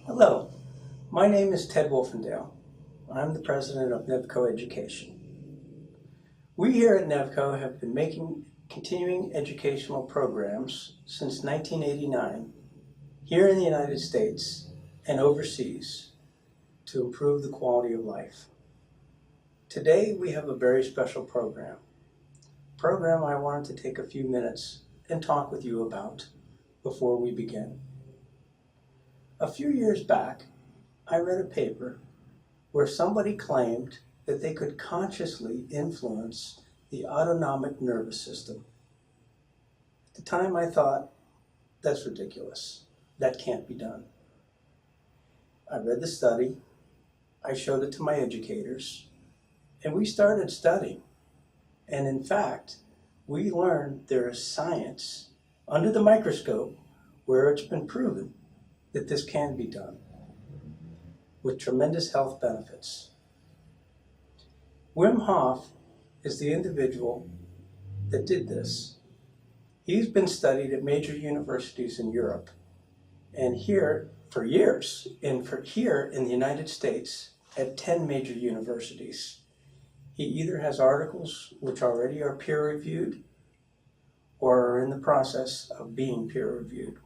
Hello, my name is Ted Wolfendale. I'm the president of Nevco Education. We here at Nevco have been making continuing educational programs since 1989 here in the United States and overseas to improve the quality of life. Today we have a very special program I wanted to take a few minutes and talk with you about before we begin. A few years back, I read a paper where somebody claimed that they could consciously influence the autonomic nervous system. At the time I thought, that's ridiculous. That can't be done. I read the study, I showed it to my educators, and we started studying. And in fact, we learned there is science under the microscope where it's been proven that this can be done with tremendous health benefits. Wim Hof is the individual that did this. He's been studied at major universities in Europe and here for years, and here in the United States at 10 major universities. He either has articles which already are peer-reviewed or are in the process of being peer-reviewed.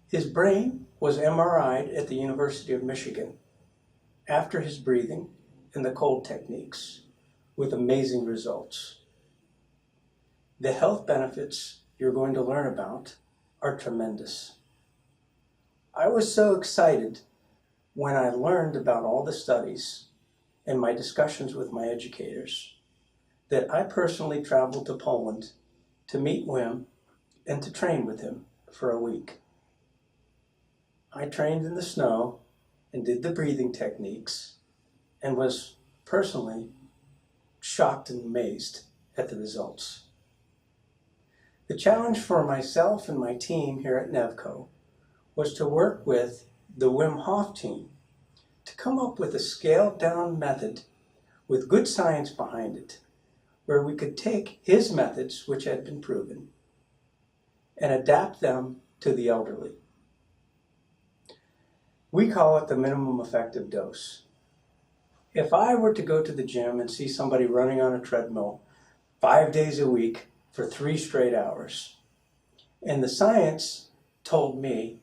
His brain was MRI'd at the University of Michigan after his breathing and the cold techniques with amazing results. The health benefits you're going to learn about are tremendous. I was so excited when I learned about all the studies and my discussions with my educators that I personally traveled to Poland to meet Wim and to train with him for a week. I trained in the snow and did the breathing techniques and was personally shocked and amazed at the results. The challenge for myself and my team here at Nevco was to work with the Wim Hof team to come up with a scaled down method with good science behind it, where we could take his methods, which had been proven, and adapt them to the elderly. We call it the minimum effective dose. If I were to go to the gym and see somebody running on a treadmill 5 days a week for 3 straight hours, and the science told me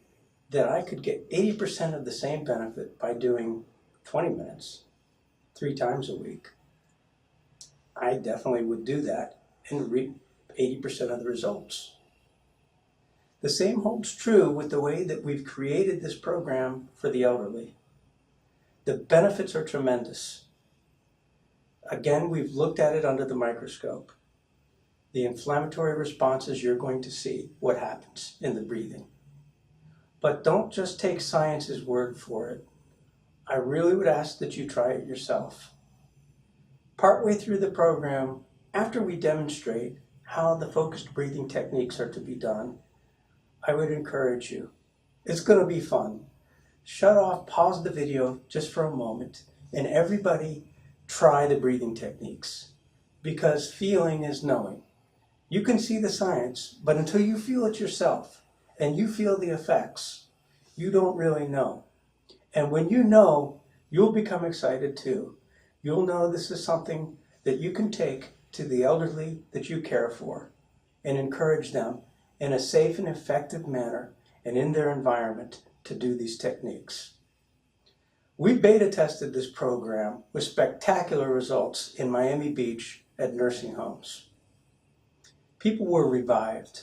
that I could get 80% of the same benefit by doing 20 minutes 3 times a week, I definitely would do that and reap 80% of the results. The same holds true with the way that we've created this program for the elderly. The benefits are tremendous. Again, we've looked at it under the microscope. The inflammatory responses, you're going to see what happens in the breathing. But don't just take science's word for it. I really would ask that you try it yourself. Partway through the program, after we demonstrate how the focused breathing techniques are to be done, I would encourage you. It's going to be fun. Shut off, pause the video just for a moment, and everybody try the breathing techniques, because feeling is knowing. You can see the science, but until you feel it yourself and you feel the effects, you don't really know. And when you know, you'll become excited too. You'll know this is something that you can take to the elderly that you care for and encourage them in a safe and effective manner and in their environment to do these techniques. We beta tested this program with spectacular results in Miami Beach at nursing homes. People were revived.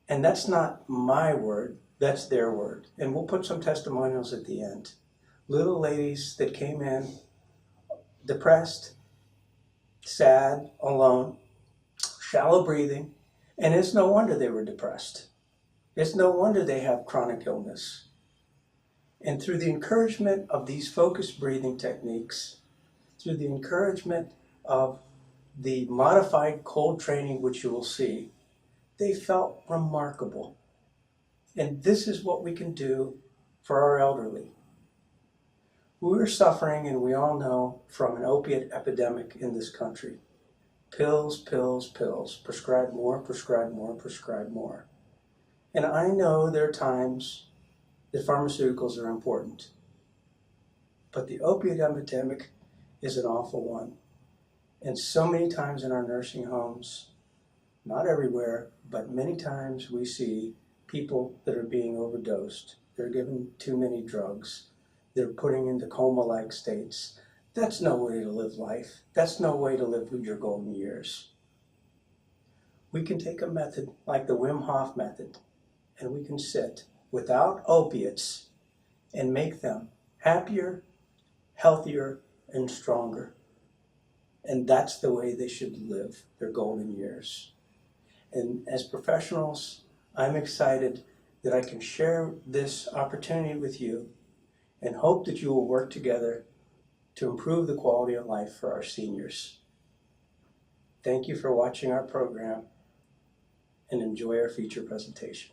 And that's not my word, that's their word. And we'll put some testimonials at the end. Little ladies that came in depressed, sad, alone, shallow breathing, and it's no wonder they were depressed. It's no wonder they have chronic illness. And through the encouragement of these focused breathing techniques, through the encouragement of the modified cold training, which you will see, they felt remarkable. And this is what we can do for our elderly. We're suffering, and we all know, from an opiate epidemic in this country. Pills, pills, pills. Prescribe more, prescribe more, prescribe more. And I know there are times that pharmaceuticals are important. But the opiate epidemic is an awful one. And so many times in our nursing homes, not everywhere, but many times we see people that are being overdosed. They're given too many drugs. They're putting into coma-like states. That's no way to live life. That's no way to live your golden years. We can take a method like the Wim Hof method, and we can sit without opiates and make them happier, healthier, and stronger. And that's the way they should live their golden years. And as professionals, I'm excited that I can share this opportunity with you and hope that you will work together to improve the quality of life for our seniors. Thank you for watching our program and enjoy our feature presentation.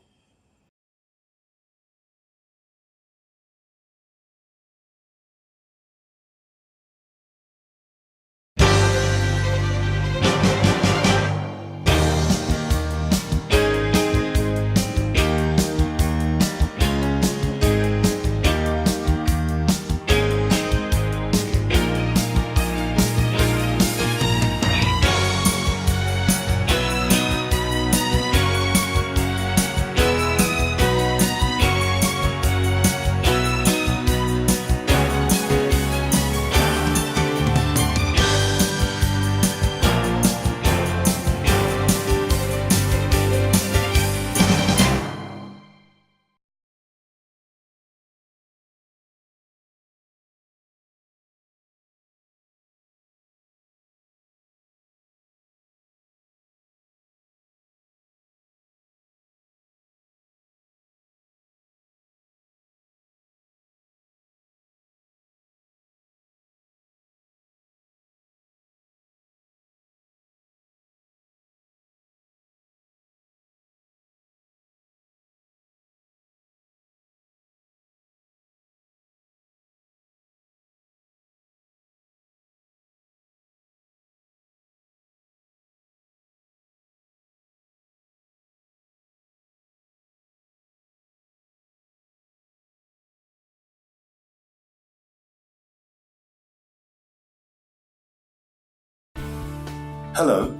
Hello,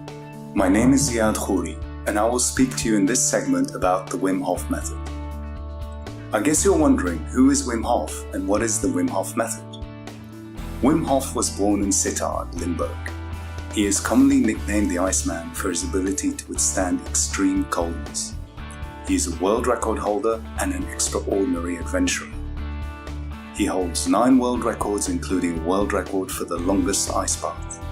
my name is Ziad Khouri, and I will speak to you in this segment about the Wim Hof method. I guess you're wondering, who is Wim Hof and what is the Wim Hof method? Wim Hof was born in Sittard, Limburg. He is commonly nicknamed the Iceman for his ability to withstand extreme coldness. He is a world record holder and an extraordinary adventurer. He holds 9 world records, including a world record for the longest ice bath.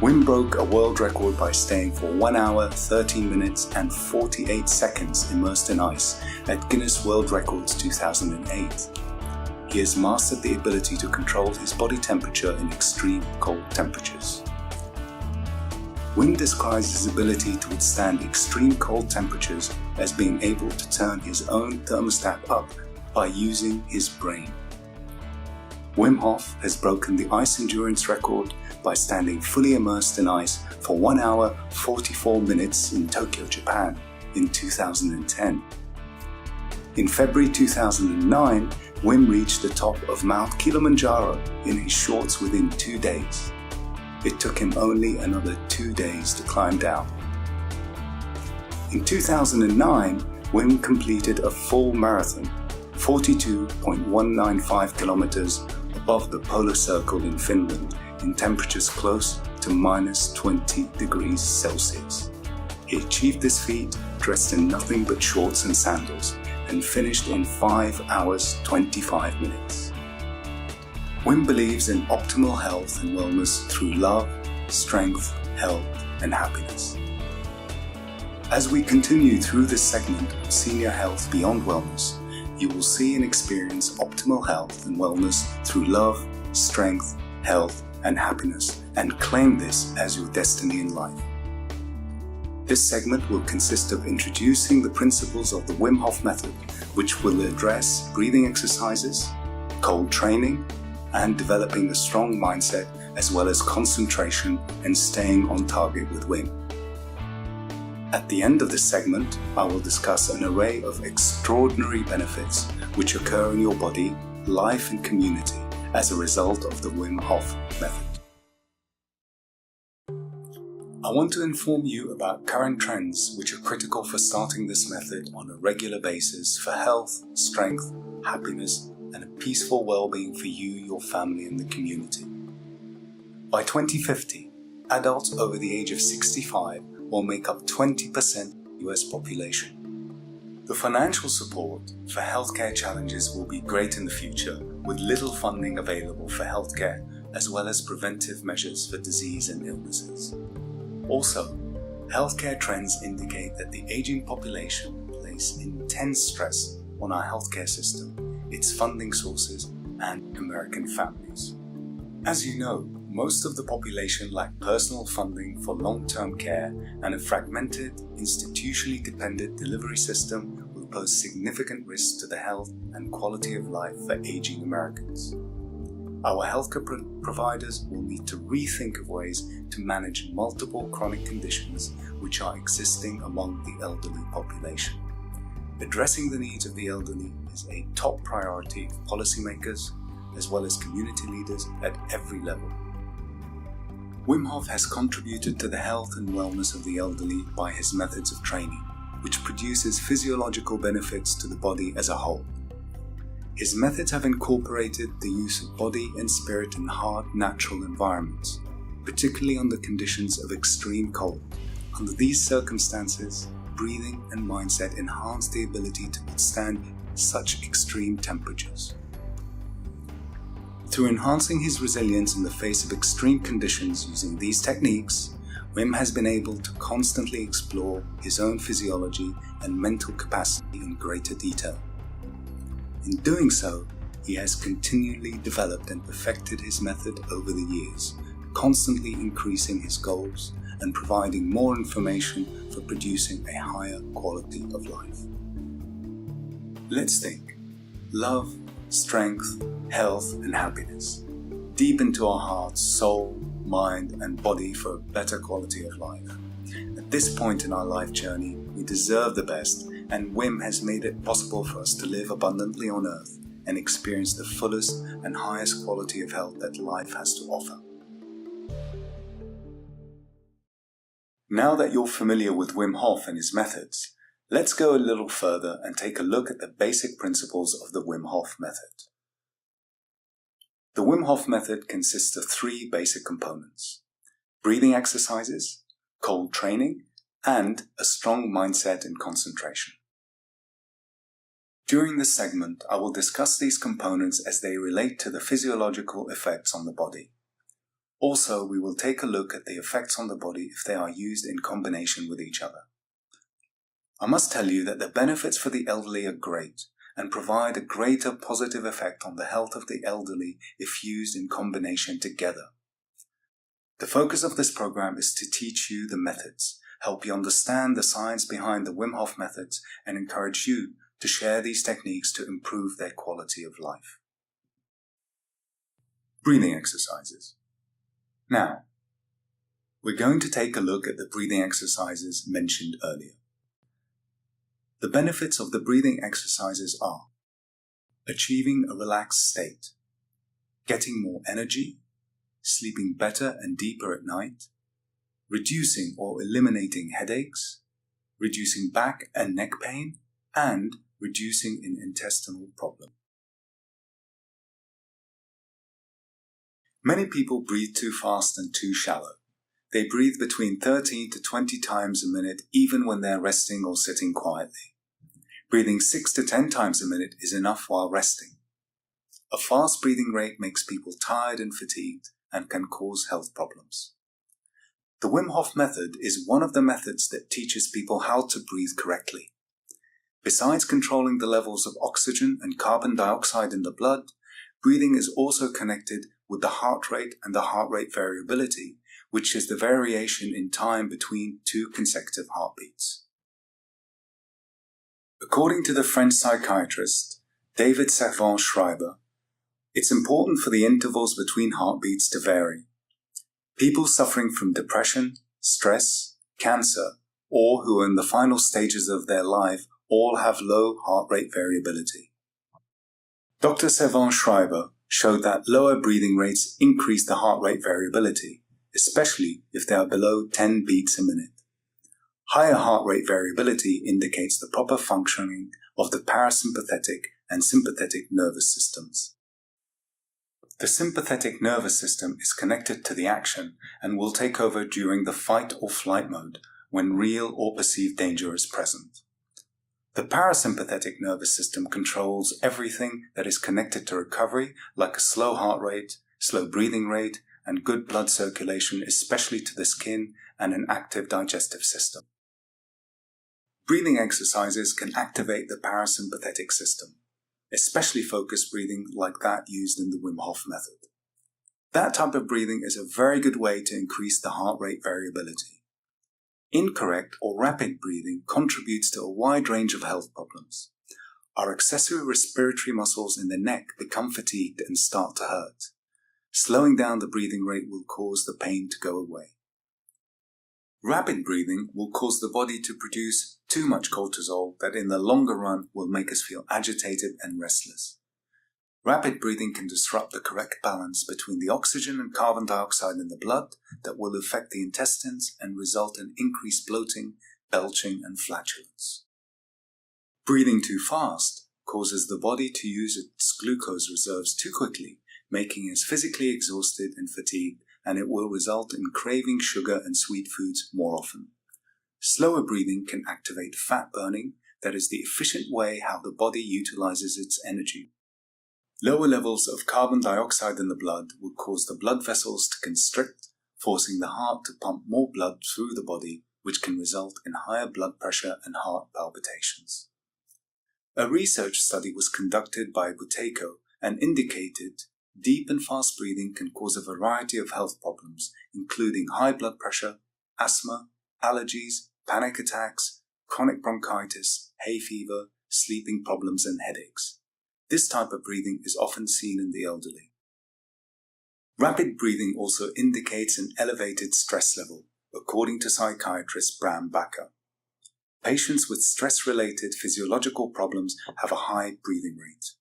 Wim broke a world record by staying for 1 hour, 13 minutes and 48 seconds immersed in ice at Guinness World Records 2008. He has mastered the ability to control his body temperature in extreme cold temperatures. Wim describes his ability to withstand extreme cold temperatures as being able to turn his own thermostat up by using his brain. Wim Hof has broken the ice endurance record by standing fully immersed in ice for 1 hour, 44 minutes in Tokyo, Japan in 2010. In February 2009, Wim reached the top of Mount Kilimanjaro in his shorts within 2 days. It took him only another 2 days to climb down. In 2009, Wim completed a full marathon, 42.195 kilometers above the polar circle in Finland, in temperatures close to -20 degrees Celsius. He achieved this feat dressed in nothing but shorts and sandals and finished in 5 hours 25 minutes. Wim believes in optimal health and wellness through love, strength, health, and happiness. As we continue through this segment of Senior Health Beyond Wellness, you will see and experience optimal health and wellness through love, strength, health, and happiness, and claim this as your destiny in life. This segment will consist of introducing the principles of the Wim Hof method, which will address breathing exercises, cold training, and developing a strong mindset, as well as concentration and staying on target with Wim. At the end of this segment, I will discuss an array of extraordinary benefits which occur in your body, life and community as a result of the Wim Hof method. I want to inform you about current trends which are critical for starting this method on a regular basis for health, strength, happiness, and a peaceful well-being for you, your family, and the community. By 2050, adults over the age of 65 will make up 20% of the US population. The financial support for healthcare challenges will be great in the future, with little funding available for healthcare as well as preventive measures for disease and illnesses. Also, healthcare trends indicate that the aging population place intense stress on our healthcare system, its funding sources, and American families. As you know, most of the population lack personal funding for long-term care, and a fragmented, institutionally dependent delivery system will pose significant risks to the health and quality of life for aging Americans. Our healthcare providers will need to rethink of ways to manage multiple chronic conditions which are existing among the elderly population. Addressing the needs of the elderly is a top priority of policymakers as well as community leaders at every level. Wim Hof has contributed to the health and wellness of the elderly by his methods of training, which produces physiological benefits to the body as a whole. His methods have incorporated the use of body and spirit in hard, natural environments, particularly under conditions of extreme cold. Under these circumstances, breathing and mindset enhance the ability to withstand such extreme temperatures. Through enhancing his resilience in the face of extreme conditions using these techniques, Wim has been able to constantly explore his own physiology and mental capacity in greater detail. In doing so, he has continually developed and perfected his method over the years, constantly increasing his goals and providing more information for producing a higher quality of life. Let's think. Love, strength, health and happiness. Deep into our hearts, soul, mind and body for a better quality of life. At this point in our life journey, we deserve the best, and Wim has made it possible for us to live abundantly on earth and experience the fullest and highest quality of health that life has to offer. Now that you're familiar with Wim Hof and his methods, let's go a little further and take a look at the basic principles of the Wim Hof method. The Wim Hof method consists of three basic components: breathing exercises, cold training, and a strong mindset and concentration. During this segment, I will discuss these components as they relate to the physiological effects on the body. Also, we will take a look at the effects on the body if they are used in combination with each other. I must tell you that the benefits for the elderly are great and provide a greater positive effect on the health of the elderly if used in combination together. The focus of this program is to teach you the methods, help you understand the science behind the Wim Hof methods, and encourage you to share these techniques to improve their quality of life. Breathing exercises. Now, we're going to take a look at the breathing exercises mentioned earlier. The benefits of the breathing exercises are achieving a relaxed state, getting more energy, sleeping better and deeper at night, reducing or eliminating headaches, reducing back and neck pain, and reducing an intestinal problem. Many people breathe too fast and too shallow. They breathe between 13 to 20 times a minute even when they're resting or sitting quietly. Breathing 6 to 10 times a minute is enough while resting. A fast breathing rate makes people tired and fatigued and can cause health problems. The Wim Hof method is one of the methods that teaches people how to breathe correctly. Besides controlling the levels of oxygen and carbon dioxide in the blood, breathing is also connected with the heart rate and the heart rate variability, which is the variation in time between two consecutive heartbeats. According to the French psychiatrist David Servan-Schreiber, it's important for the intervals between heartbeats to vary. People suffering from depression, stress, cancer, or who are in the final stages of their life all have low heart rate variability. Dr. Servan Schreiber showed that lower breathing rates increase the heart rate variability, especially if they are below 10 beats a minute. Higher heart rate variability indicates the proper functioning of the parasympathetic and sympathetic nervous systems. The sympathetic nervous system is connected to the action and will take over during the fight or flight mode when real or perceived danger is present. The parasympathetic nervous system controls everything that is connected to recovery, like a slow heart rate, slow breathing rate, and good blood circulation, especially to the skin, and an active digestive system. Breathing exercises can activate the parasympathetic system, especially focused breathing like that used in the Wim Hof method. That type of breathing is a very good way to increase the heart rate variability. Incorrect or rapid breathing contributes to a wide range of health problems. Our accessory respiratory muscles in the neck become fatigued and start to hurt. Slowing down the breathing rate will cause the pain to go away. Rapid breathing will cause the body to produce too much cortisol that in the longer run will make us feel agitated and restless. Rapid breathing can disrupt the correct balance between the oxygen and carbon dioxide in the blood that will affect the intestines and result in increased bloating, belching, and flatulence. Breathing too fast causes the body to use its glucose reserves too quickly, making us physically exhausted and fatigued, and it will result in craving sugar and sweet foods more often. Slower breathing can activate fat burning, that is the efficient way how the body utilizes its energy. Lower levels of carbon dioxide in the blood will cause the blood vessels to constrict, forcing the heart to pump more blood through the body, which can result in higher blood pressure and heart palpitations. A research study was conducted by Buteyko and indicated deep and fast breathing can cause a variety of health problems, including high blood pressure, asthma, allergies, panic attacks, chronic bronchitis, hay fever, sleeping problems, and headaches. This type of breathing is often seen in the elderly. Rapid breathing also indicates an elevated stress level, according to psychiatrist Bram Bakker. Patients with stress-related physiological problems have a high breathing rate.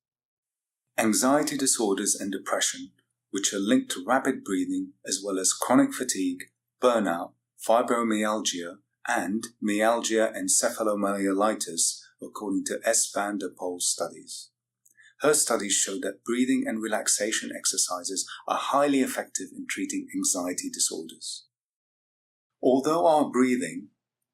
Anxiety disorders and depression, which are linked to rapid breathing, as well as chronic fatigue, burnout, fibromyalgia, and myalgia encephalomyelitis, according to S. van der Poel's studies. Her studies show that breathing and relaxation exercises are highly effective in treating anxiety disorders. Although our breathing,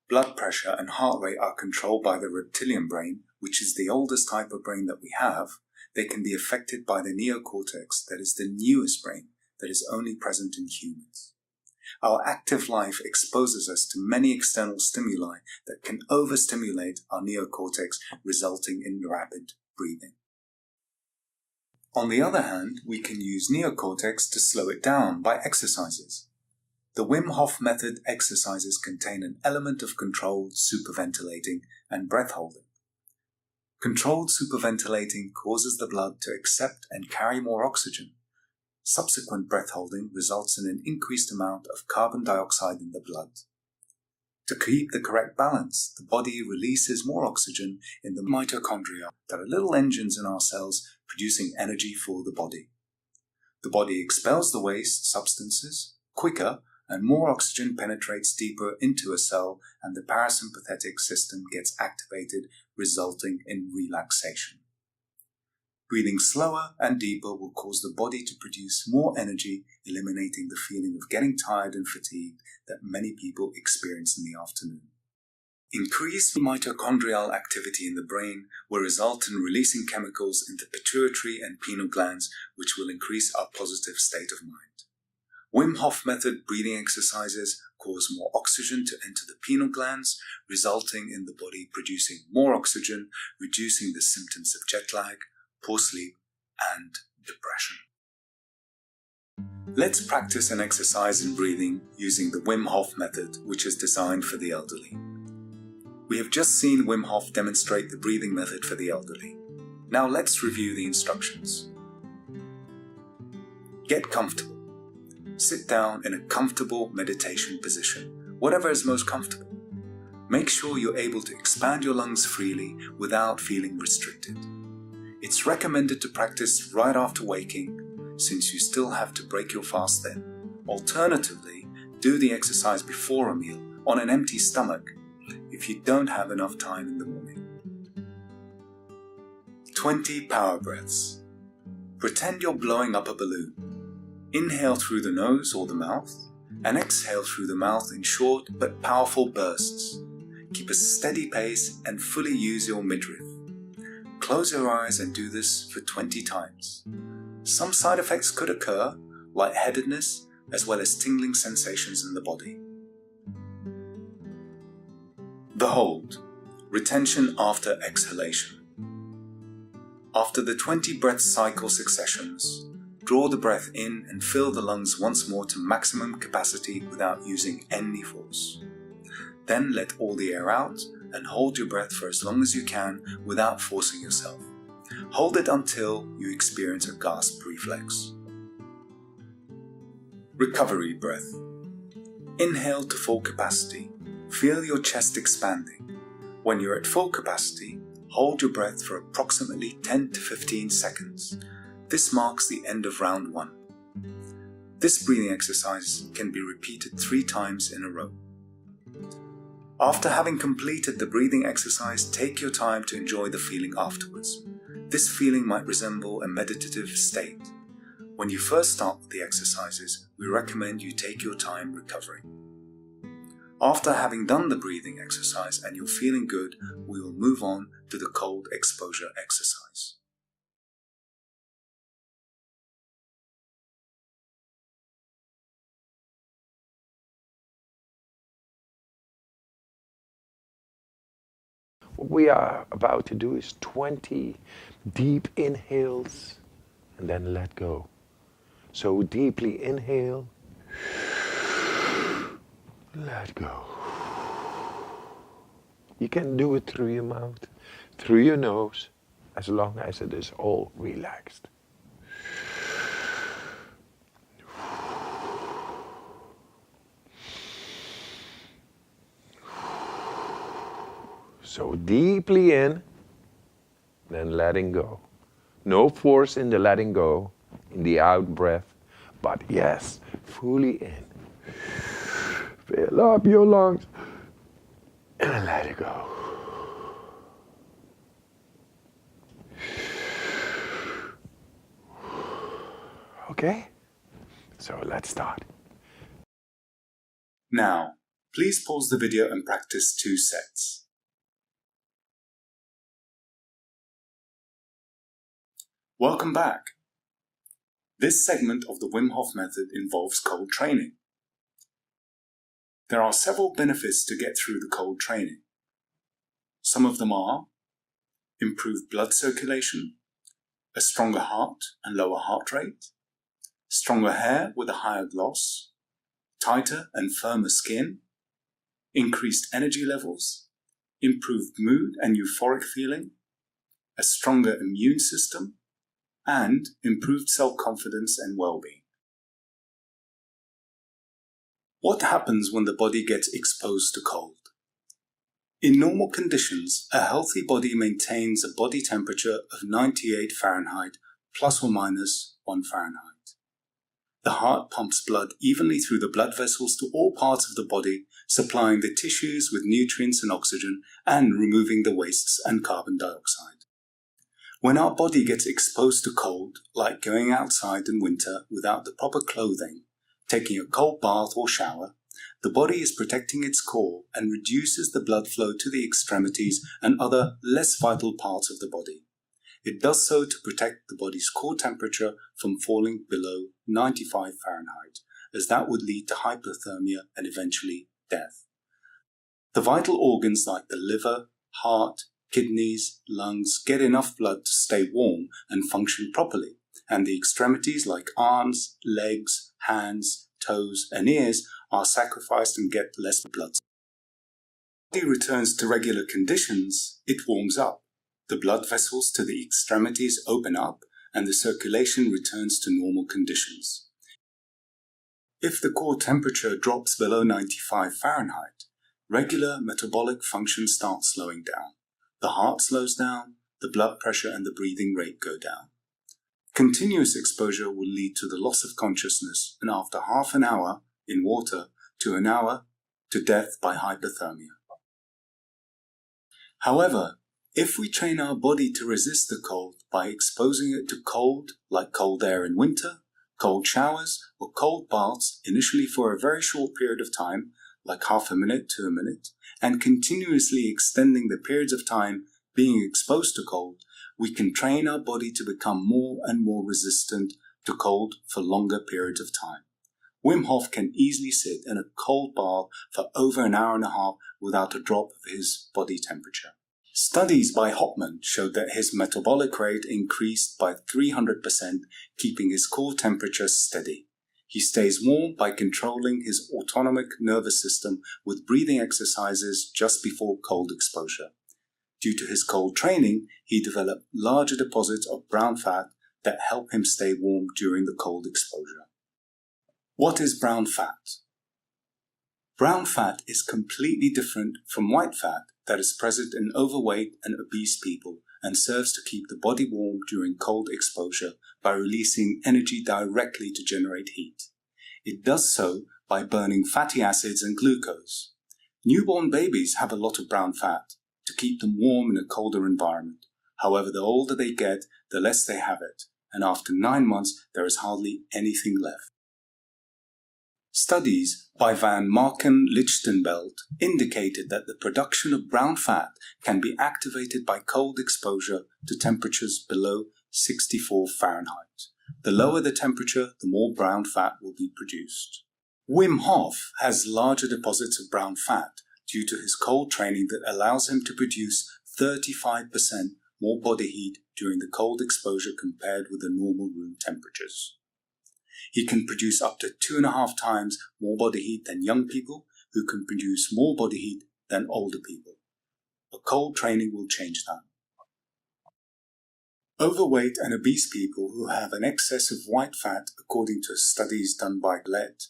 blood pressure, and heart rate are controlled by the reptilian brain, which is the oldest type of brain that we have, they can be affected by the neocortex, that is the newest brain, that is only present in humans. Our active life exposes us to many external stimuli that can overstimulate our neocortex, resulting in rapid breathing. On the other hand, we can use neocortex to slow it down by exercises. The Wim Hof method exercises contain an element of controlled superventilating and breath holding. Controlled superventilating causes the blood to accept and carry more oxygen. Subsequent breath holding results in an increased amount of carbon dioxide in the blood. To keep the correct balance, the body releases more oxygen in the mitochondria, that are little engines in our cells producing energy for the body. The body expels the waste substances quicker, and more oxygen penetrates deeper into a cell, and the parasympathetic system gets activated, resulting in relaxation. Breathing slower and deeper will cause the body to produce more energy, eliminating the feeling of getting tired and fatigued that many people experience in the afternoon. Increased mitochondrial activity in the brain will result in releasing chemicals into pituitary and pineal glands, which will increase our positive state of mind. Wim Hof method breathing exercises cause more oxygen to enter the pineal glands, resulting in the body producing more oxygen, reducing the symptoms of jet lag, poor sleep, and depression. Let's practice an exercise in breathing using the Wim Hof method, which is designed for the elderly. We have just seen Wim Hof demonstrate the breathing method for the elderly. Now let's review the instructions. Get comfortable. Sit down in a comfortable meditation position, whatever is most comfortable. Make sure you're able to expand your lungs freely without feeling restricted. It's recommended to practice right after waking, since you still have to break your fast then. Alternatively, do the exercise before a meal on an empty stomach if you don't have enough time in the morning. 20 power breaths. Pretend you're blowing up a balloon. Inhale through the nose or the mouth and exhale through the mouth in short but powerful bursts. Keep a steady pace and fully use your midriff. Close your eyes and do this for 20 times. Some side effects could occur, lightheadedness, as well as tingling sensations in the body. The hold. Retention after exhalation. After the 20 breath cycle successions, draw the breath in and fill the lungs once more to maximum capacity without using any force. Then let all the air out and hold your breath for as long as you can without forcing yourself. Hold it until you experience a gasp reflex. Recovery breath. Inhale to full capacity. Feel your chest expanding. When you're at full capacity, hold your breath for approximately 10 to 15 seconds. This marks the end of round 1. This breathing exercise can be repeated 3 times in a row. After having completed the breathing exercise, take your time to enjoy the feeling afterwards. This feeling might resemble a meditative state. When you first start with the exercises, we recommend you take your time recovering. After having done the breathing exercise and you're feeling good, we will move on to the cold exposure exercise. What we are about to do is 20 deep inhales and then let go. So deeply inhale, let go. You can do it through your mouth, through your nose, as long as it is all relaxed. So deeply in, then letting go. No force in the letting go, in the out breath, but yes, fully in. Fill up your lungs and let it go. Okay? So let's start. Now, please pause the video and practice 2 sets. Welcome back. This segment of the Wim Hof method involves cold training. There are several benefits to get through the cold training. Some of them are improved blood circulation, a stronger heart and lower heart rate, stronger hair with a higher gloss, tighter and firmer skin, increased energy levels, improved mood and euphoric feeling, a stronger immune system, and improved self-confidence and well-being. What happens when the body gets exposed to cold? In normal conditions, a healthy body maintains a body temperature of 98 Fahrenheit plus or minus 1 Fahrenheit. The heart pumps blood evenly through the blood vessels to all parts of the body, supplying the tissues with nutrients and oxygen and removing the wastes and carbon dioxide. When our body gets exposed to cold, like going outside in winter without the proper clothing, taking a cold bath or shower, the body is protecting its core and reduces the blood flow to the extremities and other less vital parts of the body. It does so to protect the body's core temperature from falling below 95 Fahrenheit, as that would lead to hypothermia and eventually death. The vital organs like the liver, heart, kidneys, lungs get enough blood to stay warm and function properly, and the extremities like arms, legs, hands, toes, and ears are sacrificed and get less blood. When the body returns to regular conditions, it warms up. The blood vessels to the extremities open up, and the circulation returns to normal conditions. If the core temperature drops below 95 Fahrenheit, regular metabolic function starts slowing down. The heart slows down, the blood pressure and the breathing rate go down. Continuous exposure will lead to the loss of consciousness, and after half an hour in water to an hour to death by hypothermia. However, if we train our body to resist the cold by exposing it to cold, like cold air in winter, cold showers, or cold baths initially for a very short period of time, like half a minute to a minute, and continuously extending the periods of time being exposed to cold, we can train our body to become more and more resistant to cold for longer periods of time. Wim Hof can easily sit in a cold bath for over an hour and a half without a drop of his body temperature. Studies by Hopman showed that his metabolic rate increased by 300%, keeping his core temperature steady. He stays warm by controlling his autonomic nervous system with breathing exercises just before cold exposure. Due to his cold training, he developed larger deposits of brown fat that help him stay warm during the cold exposure. What is brown fat? Brown fat is completely different from white fat that is present in overweight and obese people and serves to keep the body warm during cold exposure by releasing energy directly to generate heat. It does so by burning fatty acids and glucose. Newborn babies have a lot of brown fat to keep them warm in a colder environment. However, the older they get, the less they have it, and after 9 months, there is hardly anything left. Studies by Van Marken-Lichtenbelt indicated that the production of brown fat can be activated by cold exposure to temperatures below 64 Fahrenheit. The lower the temperature, the more brown fat will be produced. Wim Hof has larger deposits of brown fat due to his cold training that allows him to produce 35% more body heat during the cold exposure compared with the normal room temperatures. He can produce up to 2.5 times more body heat than young people, who can produce more body heat than older people. A cold training will change that. Overweight and obese people who have an excess of white fat, according to studies done by Glett,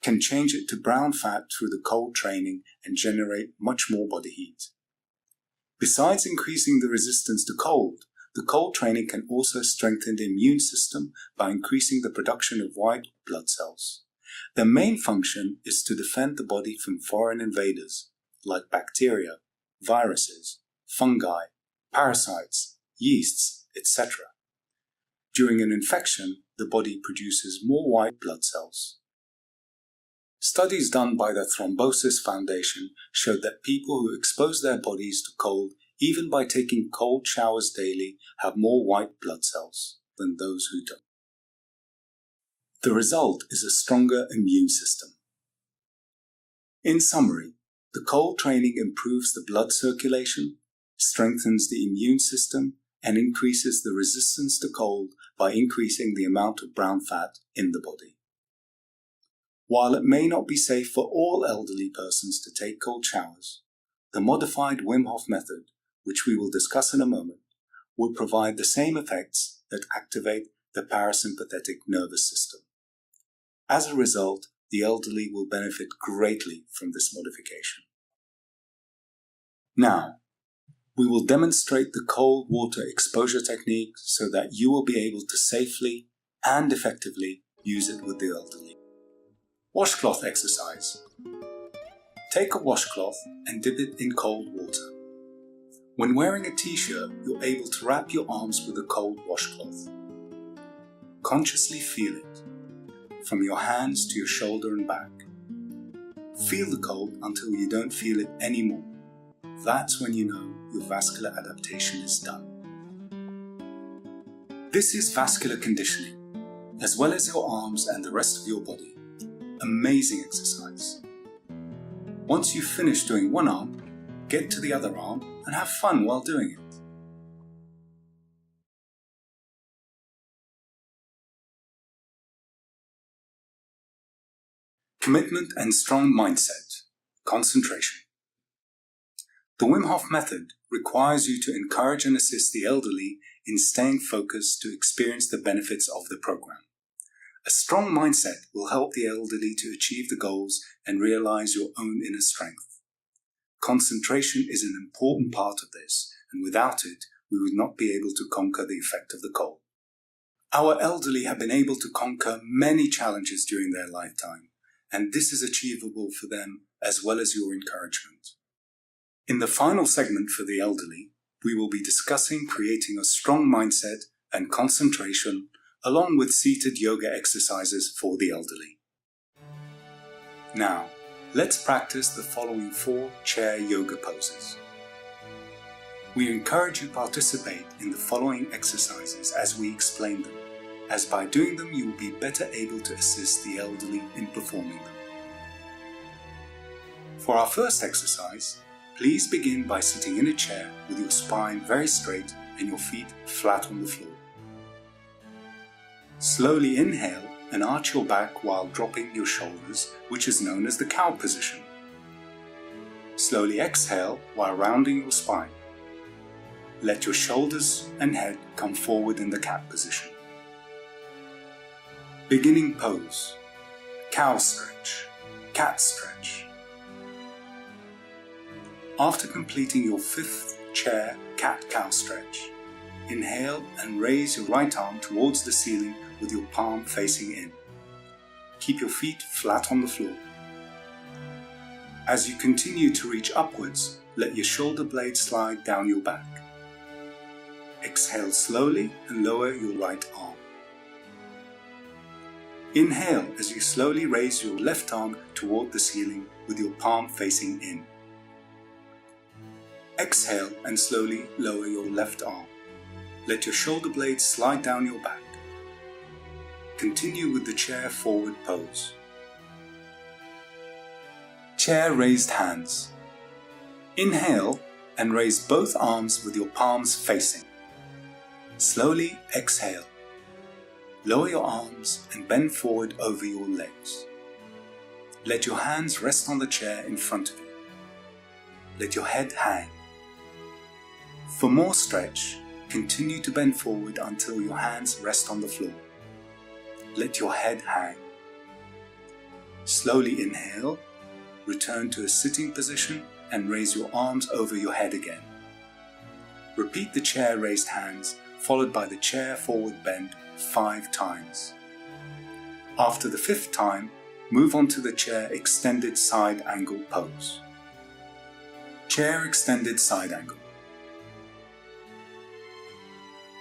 can change it to brown fat through the cold training and generate much more body heat. Besides increasing the resistance to cold, the cold training can also strengthen the immune system by increasing the production of white blood cells. Their main function is to defend the body from foreign invaders, like bacteria, viruses, fungi, parasites, yeasts, etc. During an infection, the body produces more white blood cells. Studies done by the Thrombosis Foundation showed that people who expose their bodies to cold, even by taking cold showers daily, have more white blood cells than those who don't. The result is a stronger immune system. In summary, the cold training improves the blood circulation, strengthens the immune system, and increases the resistance to cold by increasing the amount of brown fat in the body. While it may not be safe for all elderly persons to take cold showers, the modified Wim Hof method, which we will discuss in a moment, would provide the same effects that activate the parasympathetic nervous system. As a result, the elderly will benefit greatly from this modification. Now, we will demonstrate the cold water exposure technique so that you will be able to safely and effectively use it with the elderly. Washcloth exercise. Take a washcloth and dip it in cold water. When wearing a t-shirt, you're able to wrap your arms with a cold washcloth. Consciously feel it, from your hands to your shoulder and back. Feel the cold until you don't feel it anymore. That's when you know your vascular adaptation is done. This is vascular conditioning, as well as your arms and the rest of your body. Amazing exercise. Once you've finished doing one arm, get to the other arm and have fun while doing it. Commitment and strong mindset. Concentration. The Wim Hof method requires you to encourage and assist the elderly in staying focused to experience the benefits of the program. A strong mindset will help the elderly to achieve the goals and realize your own inner strength. Concentration is an important part of this, and without it, we would not be able to conquer the effect of the cold. Our elderly have been able to conquer many challenges during their lifetime, and this is achievable for them as well as your encouragement. In the final segment for the elderly, we will be discussing creating a strong mindset and concentration along with seated yoga exercises for the elderly. Now, let's practice the following 4 chair yoga poses. We encourage you to participate in the following exercises as we explain them, as by doing them you will be better able to assist the elderly in performing them. For our first exercise, please begin by sitting in a chair with your spine very straight and your feet flat on the floor. Slowly inhale and arch your back while dropping your shoulders, which is known as the cow position. Slowly exhale while rounding your spine. Let your shoulders and head come forward in the cat position. Beginning pose. Cow stretch. Cat stretch. After completing your 5th chair cat-cow stretch, inhale and raise your right arm towards the ceiling with your palm facing in. Keep your feet flat on the floor. As you continue to reach upwards, let your shoulder blades slide down your back. Exhale slowly and lower your right arm. Inhale as you slowly raise your left arm toward the ceiling with your palm facing in. Exhale and slowly lower your left arm. Let your shoulder blades slide down your back. Continue with the chair forward pose. Chair raised hands. Inhale and raise both arms with your palms facing. Slowly exhale. Lower your arms and bend forward over your legs. Let your hands rest on the chair in front of you. Let your head hang. For more stretch, continue to bend forward until your hands rest on the floor. Let your head hang. Slowly inhale, return to a sitting position and raise your arms over your head again. Repeat the chair raised hands followed by the chair forward bend 5 times. After the 5th time, move on to the chair extended side angle pose. Chair extended side angle.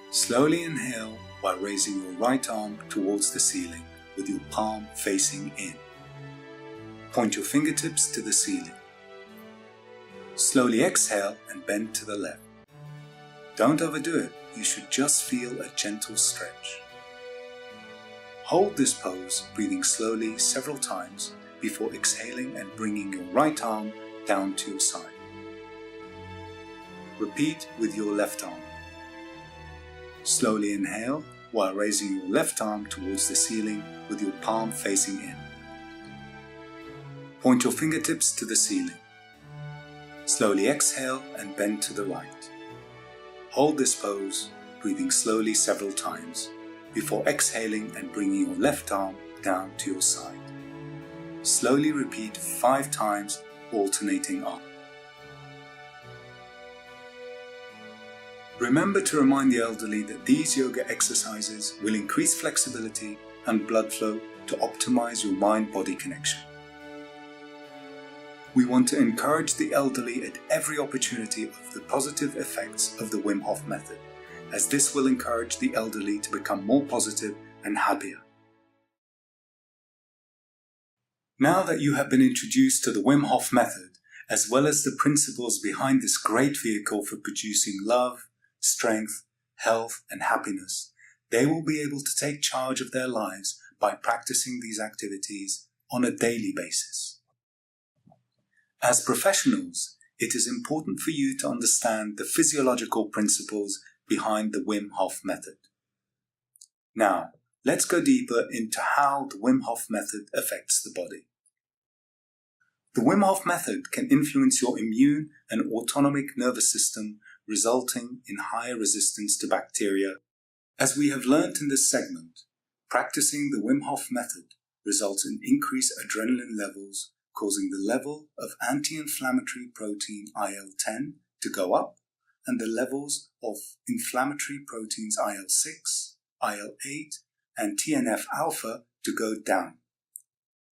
Slowly inhale while raising your right arm towards the ceiling with your palm facing in. Point your fingertips to the ceiling. Slowly exhale and bend to the left. Don't overdo it, you should just feel a gentle stretch. Hold this pose, breathing slowly several times before exhaling and bringing your right arm down to your side. Repeat with your left arm. Slowly inhale while raising your left arm towards the ceiling with your palm facing in. Point your fingertips to the ceiling. Slowly exhale and bend to the right. Hold this pose, breathing slowly several times before exhaling and bringing your left arm down to your side. Slowly repeat 5 times, alternating arm. Remember to remind the elderly that these yoga exercises will increase flexibility and blood flow to optimize your mind-body connection. We want to encourage the elderly at every opportunity of the positive effects of the Wim Hof method, as this will encourage the elderly to become more positive and happier. Now that you have been introduced to the Wim Hof method, as well as the principles behind this great vehicle for producing love, strength, health, and happiness, they will be able to take charge of their lives by practicing these activities on a daily basis. As professionals, it is important for you to understand the physiological principles behind the Wim Hof method. Now, let's go deeper into how the Wim Hof method affects the body. The Wim Hof method can influence your immune and autonomic nervous system, resulting in higher resistance to bacteria. As we have learnt in this segment, practicing the Wim Hof method results in increased adrenaline levels, causing the level of anti-inflammatory protein IL-10 to go up and the levels of inflammatory proteins IL-6, IL-8, and TNF-alpha to go down.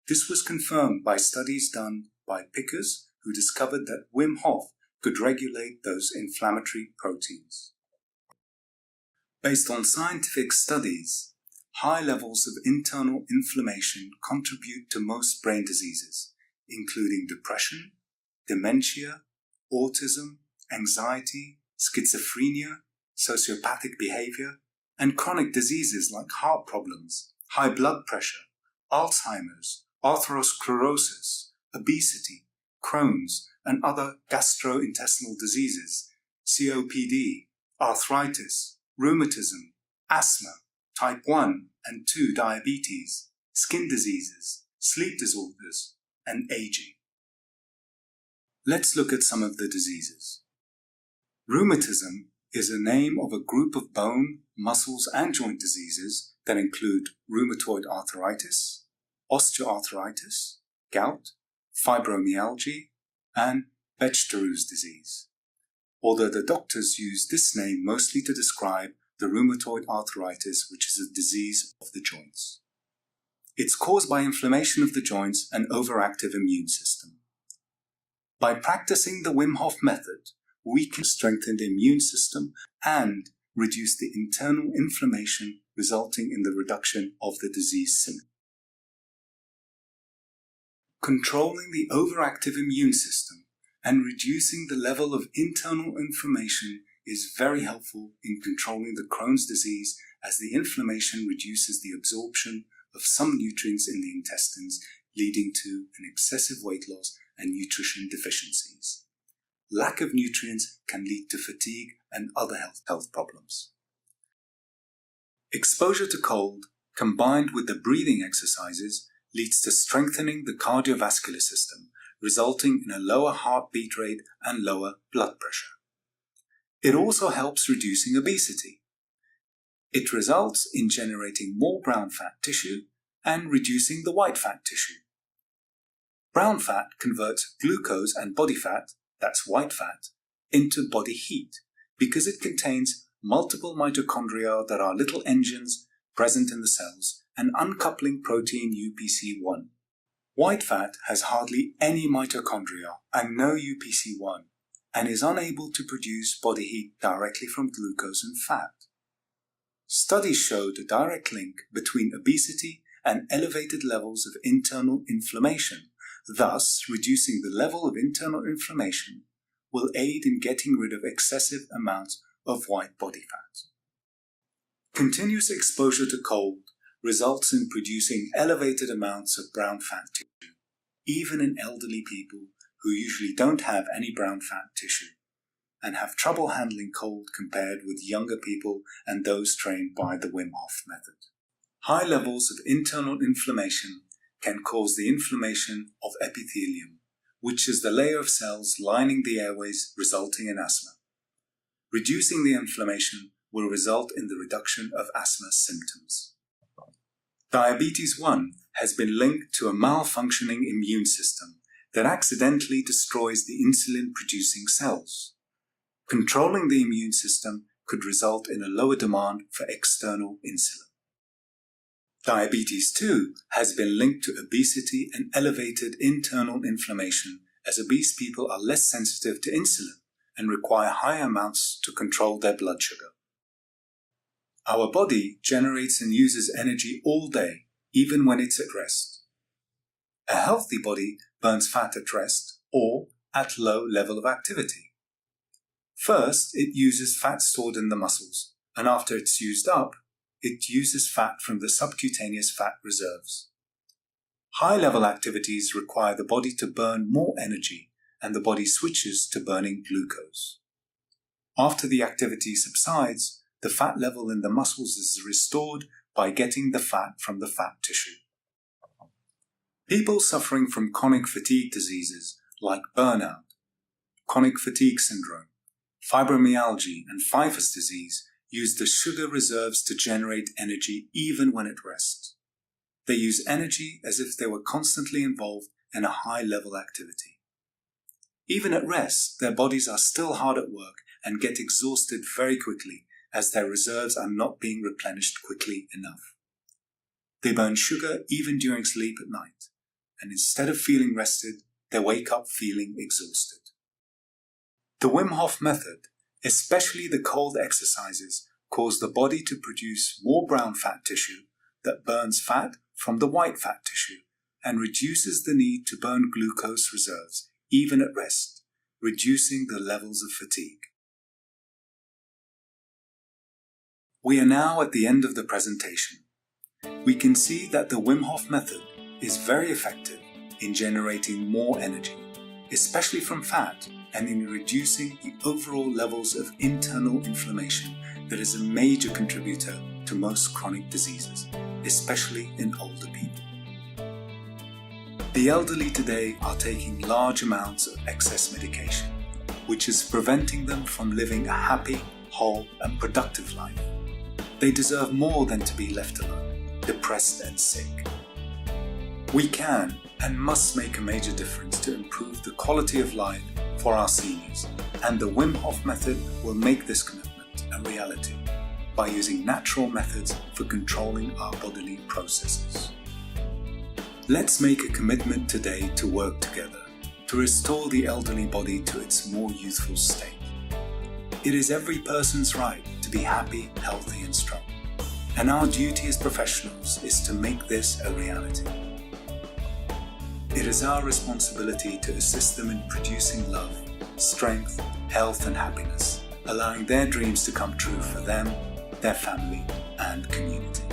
This was confirmed by studies done by Pickers, who discovered that Wim Hof could regulate those inflammatory proteins. Based on scientific studies, high levels of internal inflammation contribute to most brain diseases, including depression, dementia, autism, anxiety, schizophrenia, sociopathic behavior, and chronic diseases like heart problems, high blood pressure, Alzheimer's, atherosclerosis, obesity, Crohn's, and other gastrointestinal diseases, COPD, arthritis, rheumatism, asthma, type 1 and 2 diabetes, skin diseases, sleep disorders, and aging. Let's look at some of the diseases. Rheumatism is a name of a group of bone, muscles, and joint diseases that include rheumatoid arthritis, osteoarthritis, gout, fibromyalgia, and Behçet's disease, although the doctors use this name mostly to describe the rheumatoid arthritis, which is a disease of the joints. It's caused by inflammation of the joints and overactive immune system. By practicing the Wim Hof method, we can strengthen the immune system and reduce the internal inflammation, resulting in the reduction of the disease symptoms. Controlling the overactive immune system and reducing the level of internal inflammation is very helpful in controlling the Crohn's disease, as the inflammation reduces the absorption of some nutrients in the intestines, leading to an excessive weight loss and nutrition deficiencies. Lack of nutrients can lead to fatigue and other health problems. Exposure to cold, combined with the breathing exercises, leads to strengthening the cardiovascular system, resulting in a lower heartbeat rate and lower blood pressure. It also helps reducing obesity. It results in generating more brown fat tissue and reducing the white fat tissue. Brown fat converts glucose and body fat, that's white fat, into body heat because it contains multiple mitochondria that are little engines present in the cells and uncoupling protein UPC1. White fat has hardly any mitochondria and no UPC1 and is unable to produce body heat directly from glucose and fat. Studies showed a direct link between obesity and elevated levels of internal inflammation. Thus, reducing the level of internal inflammation will aid in getting rid of excessive amounts of white body fat. Continuous exposure to cold results in producing elevated amounts of brown fat tissue, even in elderly people who usually don't have any brown fat tissue and have trouble handling cold compared with younger people and those trained by the Wim Hof method. High levels of internal inflammation can cause the inflammation of epithelium, which is the layer of cells lining the airways, resulting in asthma. Reducing the inflammation will result in the reduction of asthma symptoms. Diabetes 1 has been linked to a malfunctioning immune system that accidentally destroys the insulin-producing cells. Controlling the immune system could result in a lower demand for external insulin. Diabetes 2 has been linked to obesity and elevated internal inflammation, as obese people are less sensitive to insulin and require high amounts to control their blood sugar. Our body generates and uses energy all day, even when it's at rest. A healthy body burns fat at rest or at low level of activity. First, it uses fat stored in the muscles, and after it's used up, it uses fat from the subcutaneous fat reserves. High-level activities require the body to burn more energy, and the body switches to burning glucose. After the activity subsides, the fat level in the muscles is restored by getting the fat from the fat tissue. People suffering from chronic fatigue diseases like burnout, chronic fatigue syndrome, fibromyalgia, and Pfeiffer's disease use the sugar reserves to generate energy even when at rest. They use energy as if they were constantly involved and a high-level activity. Even at rest, their bodies are still hard at work and get exhausted very quickly as their reserves are not being replenished quickly enough. They burn sugar even during sleep at night, and instead of feeling rested, they wake up feeling exhausted. The Wim Hof method, especially the cold exercises, cause the body to produce more brown fat tissue that burns fat from the white fat tissue and reduces the need to burn glucose reserves even at rest, reducing the levels of fatigue. We are now at the end of the presentation. We can see that the Wim Hof method is very effective in generating more energy, especially from fat, and in reducing the overall levels of internal inflammation that is a major contributor to most chronic diseases, especially in older people. The elderly today are taking large amounts of excess medication, which is preventing them from living a happy, whole, and productive life. They deserve more than to be left alone, depressed and sick. We can and must make a major difference to improve the quality of life for our seniors, and the Wim Hof method will make this commitment a reality by using natural methods for controlling our bodily processes. Let's make a commitment today to work together to restore the elderly body to its more youthful state. It is every person's right to be happy, healthy, and strong, and our duty as professionals is to make this a reality. It is our responsibility to assist them in producing love, strength, health, and happiness, allowing their dreams to come true for them, their family, and community.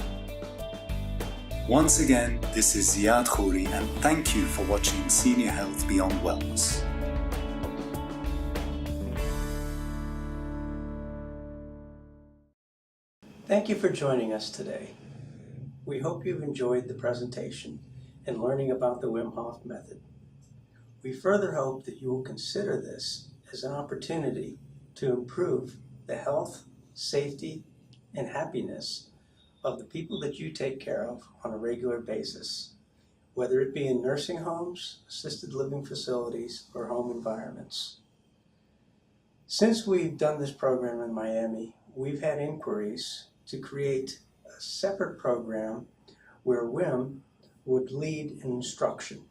Once again, this is Ziad Khouri, and thank you for watching Senior Health Beyond Wellness. Thank you for joining us today. We hope you've enjoyed the presentation and learning about the Wim Hof method. We further hope that you will consider this as an opportunity to improve the health, safety, and happiness of the people that you take care of on a regular basis, whether it be in nursing homes, assisted living facilities, or home environments. Since we've done this program in Miami, we've had inquiries to create a separate program where Wim would lead in instruction.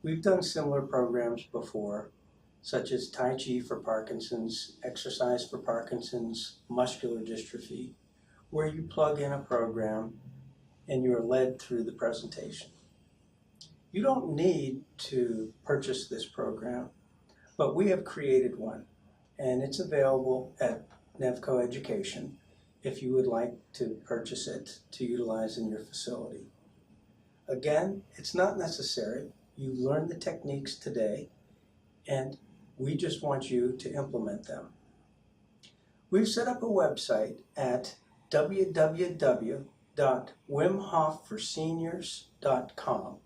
We've done similar programs before, such as Tai Chi for Parkinson's, exercise for Parkinson's, muscular dystrophy, where you plug in a program and you're led through the presentation. You don't need to purchase this program, but we have created one, and it's available at Nevco Education if you would like to purchase it to utilize in your facility. Again, it's not necessary. You learn the techniques today, and we just want you to implement them. We've set up a website at www.wimhofforseniors.com,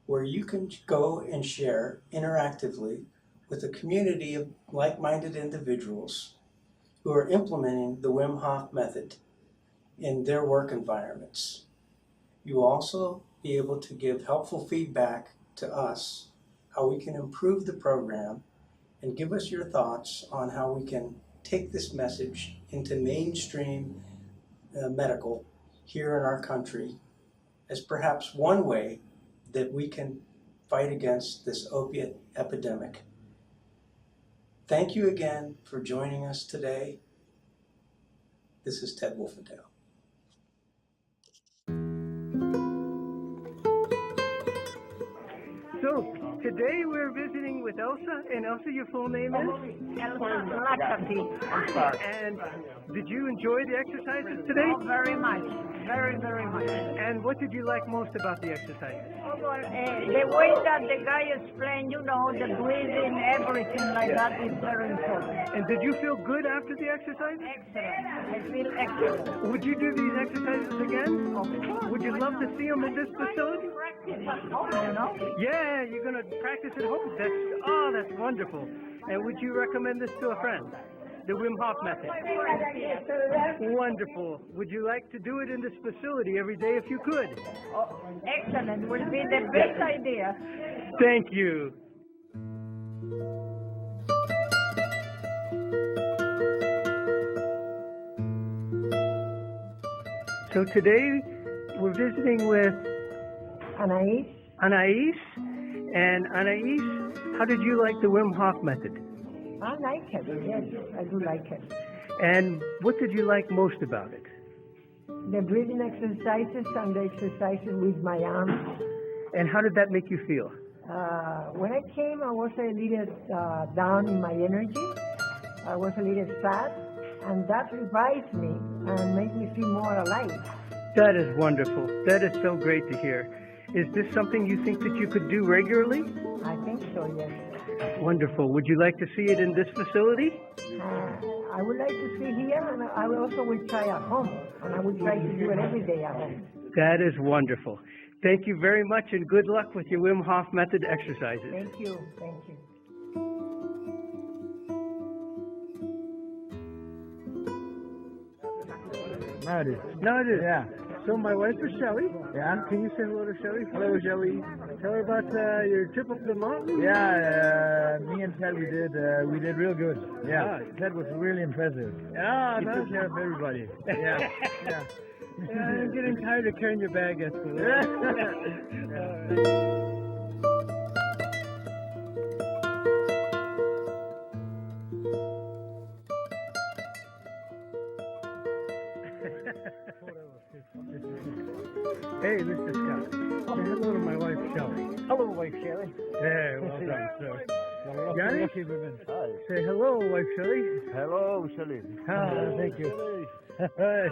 where you can go and share interactively with a community of like-minded individuals who are implementing the Wim Hof method in their work environments. You will also be able to give helpful feedback to us, how we can improve the program, and give us your thoughts on how we can take this message into mainstream medical here in our country as perhaps one way that we can fight against this opiate epidemic. Thank you again for joining us today. This is Ted Wolfendale. So, today we're visiting with Elsa, and Elsa, your full name is? Elsa Lactaty. I'm sorry. And did you enjoy the exercises today? Oh, very much. Very, very much. And what did you like most about the exercises? Oh, well, the way that the guy explained, you know, the breathing, everything like that is very important. And did you feel good after the exercise? Excellent. I feel excellent. Would you do these exercises again? Of course. Would you love to see them in this facility? Practice at home, you know? Yeah, you're going to practice at home. That's wonderful. And would you recommend this to a friend? the Wim Hof method? Wonderful. Would you like to do it in this facility every day if you could? Oh, excellent. Will be the best idea. Thank you. So today we're visiting with Anais, Anais. And Anais, how did you like the Wim Hof method? I like it. Yes, I do like it. And what did you like most about it? The breathing exercises and the exercises with my arms. And how did that make you feel? When I came, I was a little down in my energy. I was a little sad, and that revived me and made me feel more alive. That is wonderful. That is so great to hear. Is this something you think that you could do regularly? I think so, yes. Wonderful. Would you like to see it in this facility? I would like to see here, and I also will try at home, and I will try to do it every day at home. That is wonderful. Thank you very much, and good luck with your Wim Hof method exercises. Thank you. Thank you. Noted. Yeah. So my wife is Shelley. Yeah. Can you say hello to Shelley? Hello, Shelley. Tell her about your trip up the mountain. Yeah, me and Ted, we did real good. Yeah, Ted was really impressive. Ah, He took care of everybody. Yeah, yeah. I'm getting tired of carrying your bag at school. Hey, Mr. Scott. Say hello to my wife, Shelley. Hello, wife Shelley. Hey, well done, sir. Johnny? Lucky women. Hi. Say hello, wife Shelley. Hello, Shelley. Ah, thank you. Shelley!